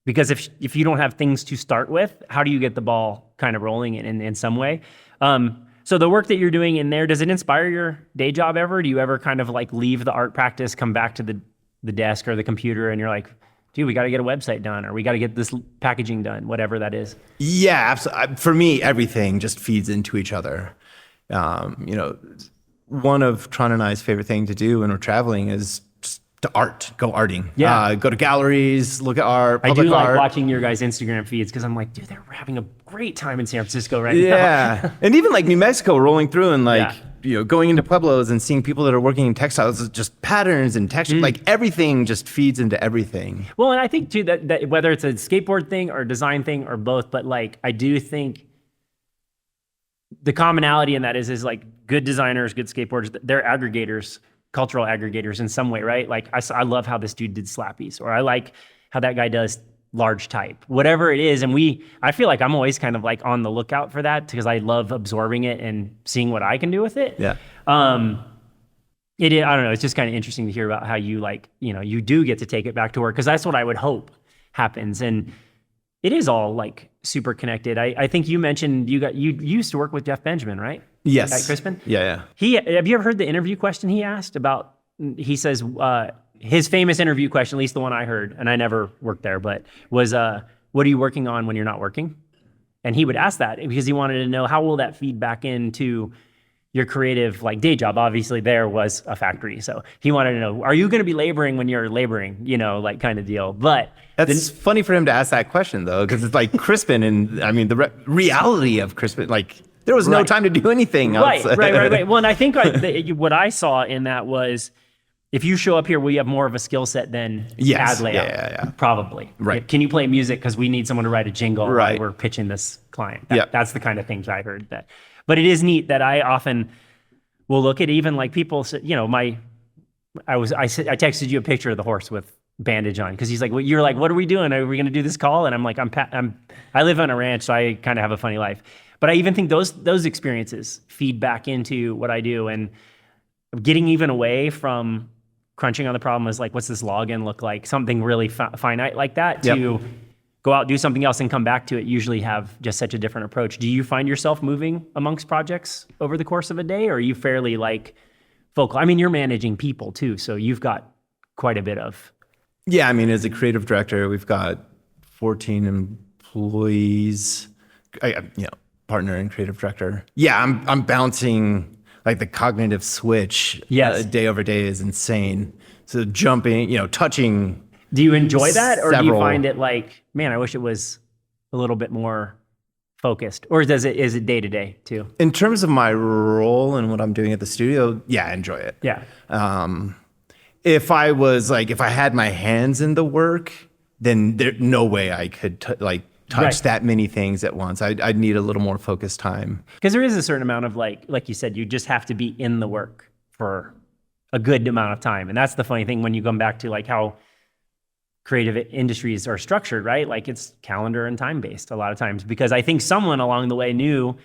Because if you don't have things to start with, how do you get the ball kind of rolling in some way? So the work that you're doing in there, does it inspire your day job ever? Do you ever kind of like leave the art practice, come back to the desk or the computer, and you're like, dude, we got to get a website done, or we got to get this packaging done, whatever that is?
Yeah, absolutely. For me, everything just feeds into each other. One of Tron and I's favorite thing to do when we're traveling is just to go arting.
Yeah.
Go to galleries, look at art,
I
public
do like
art.
watching your guys' Instagram feeds because I'm like, dude, they're having a great time in San Francisco right now.
Yeah. And even like New Mexico, rolling through and like,
Yeah.
going into pueblos and seeing people that are working in textiles, just patterns and texture, like everything just feeds into everything.
Well, and I think too that whether it's a skateboard thing or a design thing or both, but like I do think the commonality in that is like good designers, good skateboarders, they're aggregators, cultural aggregators in some way, right? Like I love how this dude did slappies, or I like how that guy does large type, whatever it is. And I feel like I'm always kind of like on the lookout for that because I love absorbing it and seeing what I can do with it.
Yeah.
I don't know. It's just kind of interesting to hear about how you you do get to take it back to work, because that's what I would hope happens. And it is all like super connected. I think you mentioned you used to work with Jeff Benjamin, right?
Yes.
At Crispin?
Yeah.
Have you ever heard the interview question he asked about, he says, his famous interview question, at least the one I heard, and I never worked there, but was, what are you working on when you're not working? And he would ask that because he wanted to know, how will that feed back into your creative like day job? Obviously there was a factory. So he wanted to know, are you going to be laboring when you're laboring, like kind of deal. But
That's funny for him to ask that question though, because it's like Crispin, and I mean, the reality of Crispin, like there was no
Right.
time to do anything else.
Right. Well, and I think what I saw in that was if you show up here, will you have more of a skill set than
Yes.
ad layout?
Yeah.
Probably.
Right.
Can you play music? Because we need someone to write a jingle while
Right.
we're pitching this client.
Yeah.
That's the kind of things I heard. But it is neat that I often will look at even like people, I texted you a picture of the horse with bandage on because he's like, well, you're like, what are we doing? Are we going to do this call? And I'm like, I live on a ranch, so I kind of have a funny life. But I even think those experiences feed back into what I do, and getting even away from crunching on the problem is like, what's this login look like? Something really finite like that to go out, do something else, and come back to it. Usually have just such a different approach. Do you find yourself moving amongst projects over the course of a day, or are you fairly like focal? I mean, you're managing people too, so you've got quite a bit of.
Yeah, I mean, as a creative director, we've got 14 employees, partner and creative director. Yeah, I'm bouncing, like the cognitive switch day over day is insane. So jumping, touching.
Do you enjoy that, or do you
several-
find it like, man, I wish it was a little bit more focused, or is it day to day too?
In terms of my role and what I'm doing at the studio, yeah, I enjoy it.
Yeah.
If I had my hands in the work, then there's no way I could touch
Right.
that many things at once. I'd need a little more focused time.
Because there is a certain amount of like you said, you just have to be in the work for a good amount of time. And that's the funny thing when you come back to like how creative industries are structured, right? Like it's calendar and time based a lot of times, because I think someone along the way knew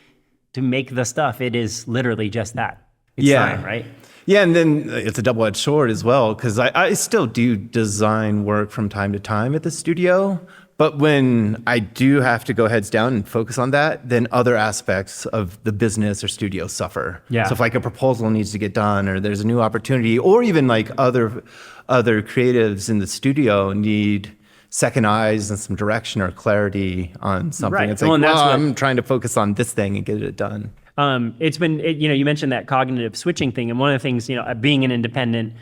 to make the stuff, it is literally just that. It's time, right?
Yeah, and then it's a double-edged sword as well, because I still do design work from time to time at the studio. But when I do have to go heads down and focus on that, then other aspects of the business or studio suffer.
Yeah.
So if like a proposal needs to get done, or there's a new opportunity, or even like other creatives in the studio need second eyes and some direction or clarity on something.
Right.
It's like,
Well, and that's what-
I'm trying to focus on this thing and get it done.
It's been, you mentioned that cognitive switching thing. And one of the things, being an independent,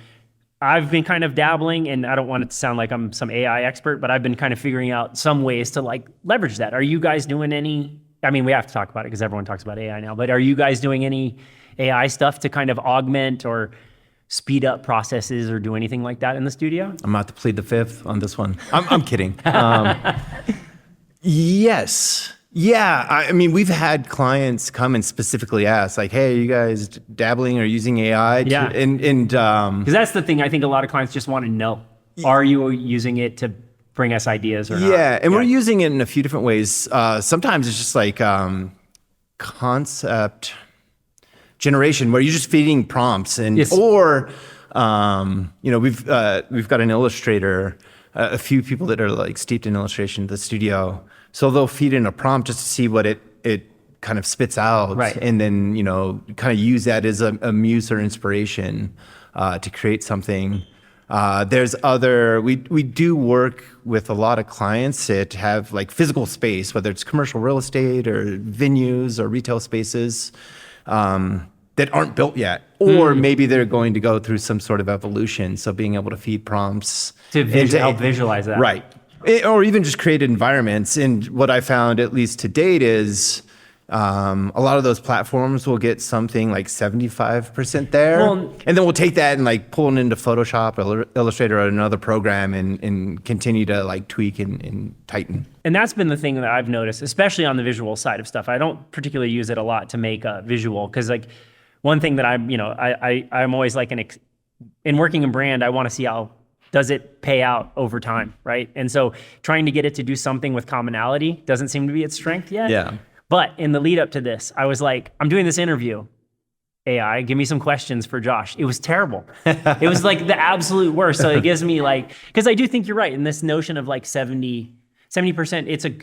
I've been kind of dabbling, and I don't want it to sound like I'm some AI expert, but I've been kind of figuring out some ways to like leverage that. Are you guys doing any, I mean, we have to talk about it because everyone talks about AI now, but are you guys doing any AI stuff to kind of augment or speed up processes or do anything like that in the studio?
I'm about to plead the fifth on this one. I'm kidding. Yes. Yeah. I mean, we've had clients come and specifically ask, like, hey, are you guys dabbling or using AI?
Yeah. Because that's the thing I think a lot of clients just want to know. Are you using it to bring us ideas or not?
Yeah. And we're using it in a few different ways. Sometimes it's just like concept generation where you're just feeding prompts
Yes.
or we've got an illustrator, a few people that are like steeped in illustration in the studio. So they'll feed in a prompt just to see what it kind of spits out.
Right.
And then, kind of use that as a muse or inspiration to create something. We do work with a lot of clients that have like physical space, whether it's commercial real estate or venues or retail spaces that aren't built yet. Or maybe they're going to go through some sort of evolution. So being able to feed prompts.
To help visualize that.
Right. Or even just create environments. And what I found, at least to date, is a lot of those platforms will get something like 75% there.
Well,
and then we'll take that and like pull it into Photoshop or Illustrator or another program and continue to like tweak and tighten.
And that's been the thing that I've noticed, especially on the visual side of stuff. I don't particularly use it a lot to make a visual, because like one thing that I'm always like in working in brand, I want to see how does it pay out over time, right? And so trying to get it to do something with commonality doesn't seem to be its strength yet.
Yeah.
But in the lead up to this, I was like, I'm doing this interview. AI, give me some questions for Josh. It was terrible. It was like the absolute worst. So it gives me like, because I do think you're right in this notion of like 70%, it's a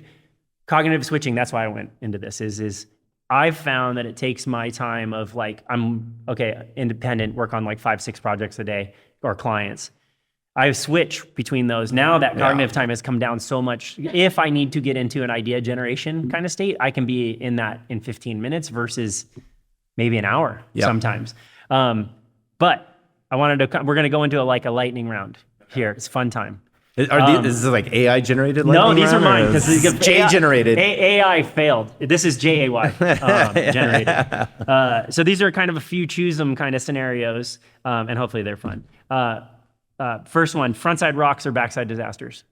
cognitive switching. That's why I went into this is I've found that it takes my time of like, independent, work on like 5-6 projects a day or clients. I switch between those. Now that cognitive time has come down so much. If I need to get into an idea generation kind of state, I can be in that in 15 minutes versus maybe an hour sometimes. But I wanted to, we're going to go into a lightning round here. It's fun time.
Is this like AI generated?
No,
lightning
these are
round,
mine
or
because
is this J generated.
AI failed. This is JAY generated. So these are kind of a few choose them kind of scenarios, and hopefully they're fun. First one: frontside rocks or backside disasters.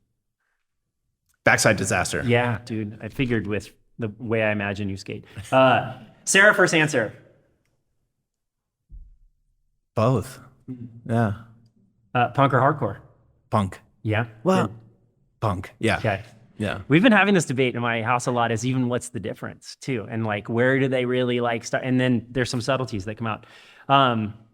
Backside disaster.
Yeah, dude. I figured with the way I imagine you skate. Sarah, first answer.
Both. Yeah.
Punk or hardcore?
Punk.
Yeah.
Well,
Good.
punk. Yeah.
Okay.
Yeah.
We've been having this debate in my house a lot is even what's the difference too. And like, where do they really like start? And then there's some subtleties that come out.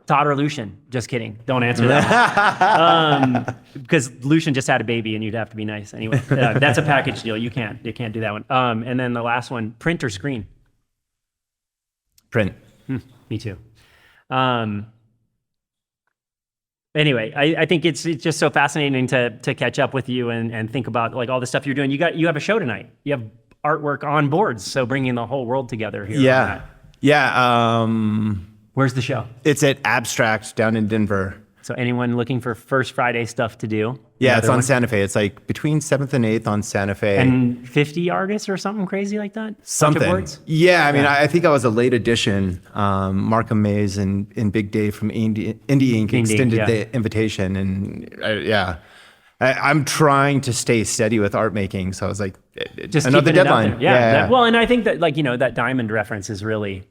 Todd or Lucian? Just kidding. Don't answer that one. Because Lucian just had a baby and you'd have to be nice. Anyway, that's a package deal. You can't do that one. And then the last one, print or screen?
Print.
Me too. Anyway, I think it's just so fascinating to catch up with you and think about like all the stuff you're doing. You have a show tonight. You have artwork on boards, so bringing the whole world together here.
Yeah. Yeah.
Where's the show?
It's at Abstract down in Denver.
So anyone looking for First Friday stuff to do?
Yeah, it's on Santa Fe. It's like between 7th and 8th on Santa Fe.
And 50 artists or something crazy like that?
Something.
Bunch of boards?
Yeah, I mean, I think I was a late addition. Markham Mays and Big Dave from Indie Inc. extended the invitation. And I'm trying to stay steady with art making. So I was like,
just
another deadline.
Yeah. Well, and I think that like, that diamond reference is really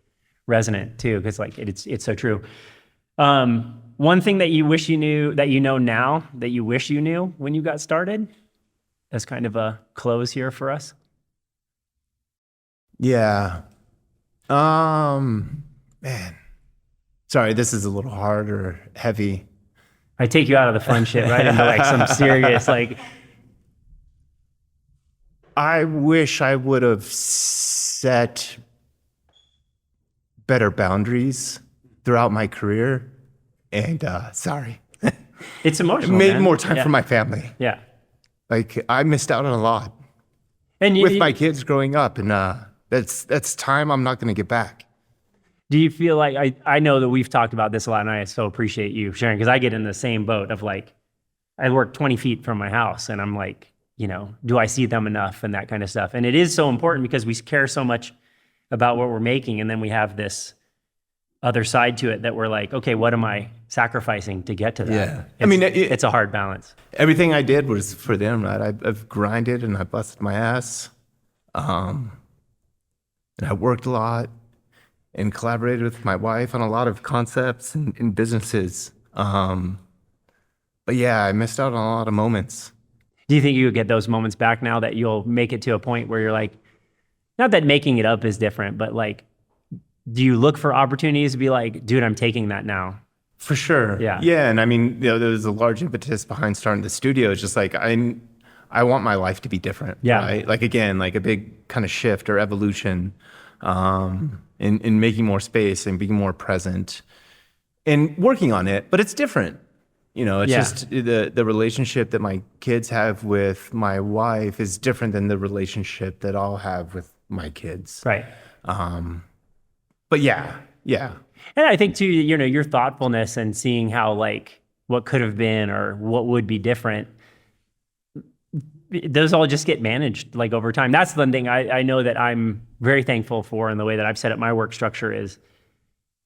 resonant too, because like it's so true. One thing that you wish you knew, that you know now, that you wish you knew when you got started, as kind of a close here for us.
Yeah. Man. Sorry, this is a little hard or heavy.
I take you out of the fun shit right into like some serious like.
I wish I would have set better boundaries throughout my career. And sorry.
It's emotional.
Made
man.
more time for my family.
Yeah.
Like I missed out on a lot
And
with my kids growing up, and that's time I'm not going to get back.
Do you feel like I know that we've talked about this a lot, and I so appreciate you sharing, because I get in the same boat of like, I work 20 feet from my house, and I'm like, do I see them enough and that kind of stuff? And it is so important because we care so much about what we're making, and then we have this other side to it that we're like, okay, what am I sacrificing to get to that?
Yeah.
I mean, it's a hard balance.
Everything I did was for them, right? I've grinded and I busted my ass. And I worked a lot and collaborated with my wife on a lot of concepts and businesses. But yeah, I missed out on a lot of moments.
Do you think you would get those moments back now that you'll make it to a point where you're like, not that making it up is different, but like, do you look for opportunities to be like, dude, I'm taking that now?
For sure.
Yeah.
Yeah. And I mean, there was a large impetus behind starting the studio. It's just like, I want my life to be different.
Yeah.
Right? Like, again, like a big kind of shift or evolution in making more space and being more present and working on it. But it's different. It's just the relationship that my kids have with my wife is different than the relationship that I'll have with my kids.
Right.
But yeah.
And I think too, your thoughtfulness and seeing how like what could have been or what would be different, those all just get managed like over time. That's the thing I know that I'm very thankful for, and the way that I've set up my work structure is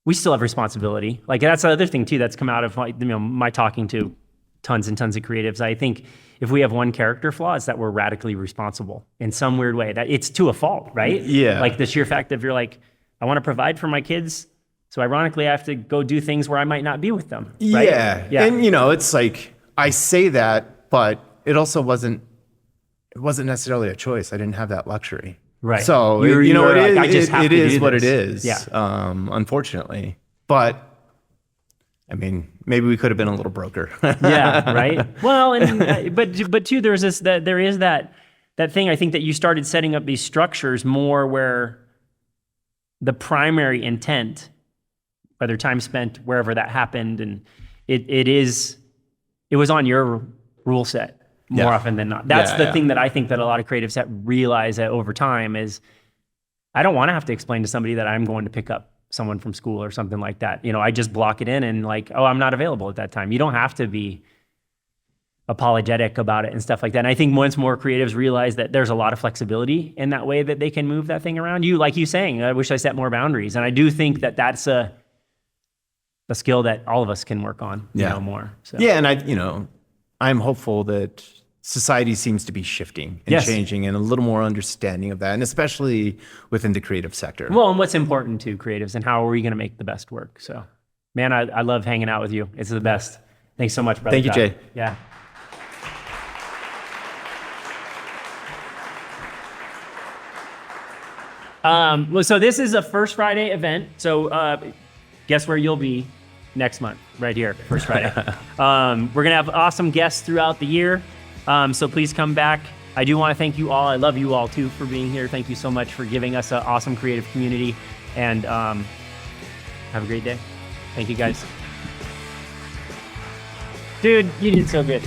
we still have responsibility. Like that's the other thing too that's come out of my talking to tons and tons of creatives. I think if we have one character flaw, it's that we're radically responsible in some weird way. That it's to a fault, right?
Yeah.
Like the sheer fact of you're like, I want to provide for my kids, so ironically I have to go do things where I might not be with them. Right?
Yeah. And it's like I say that, but it also wasn't necessarily a choice. I didn't have that luxury.
Right.
So
it
is what it is.
Yeah.
Unfortunately, but I mean, maybe we could have been a little broker.
Yeah. Right. Well, and but too, there is that thing. I think that you started setting up these structures more where the primary intent, whether time spent wherever that happened, and it was on your rule set more often than not. That's the thing that I think that a lot of creatives have realized that over time is, I don't want to have to explain to somebody that I'm going to pick up someone from school or something like that. I just block it in and like, oh, I'm not available at that time. You don't have to be apologetic about it and stuff like that. And I think once more creatives realize that there's a lot of flexibility in that way that they can move that thing around. Like you saying, I wish I set more boundaries. And I do think that that's a skill that all of us can work on, more. So.
Yeah, and I'm hopeful that society seems to be shifting and changing and a little more understanding of that, and especially within the creative sector.
Well, and what's important to creatives and how are we going to make the best work? So, man, I love hanging out with you. It's the best. Thanks so much, brother.
Thank you, Jay.
Yeah. So this is a First Friday event. So guess where you'll be next month, right here, First Friday. We're going to have awesome guests throughout the year. So please come back. I do want to thank you all. I love you all too for being here. Thank you so much for giving us an awesome creative community. And have a great day. Thank you guys. Dude, you did so good.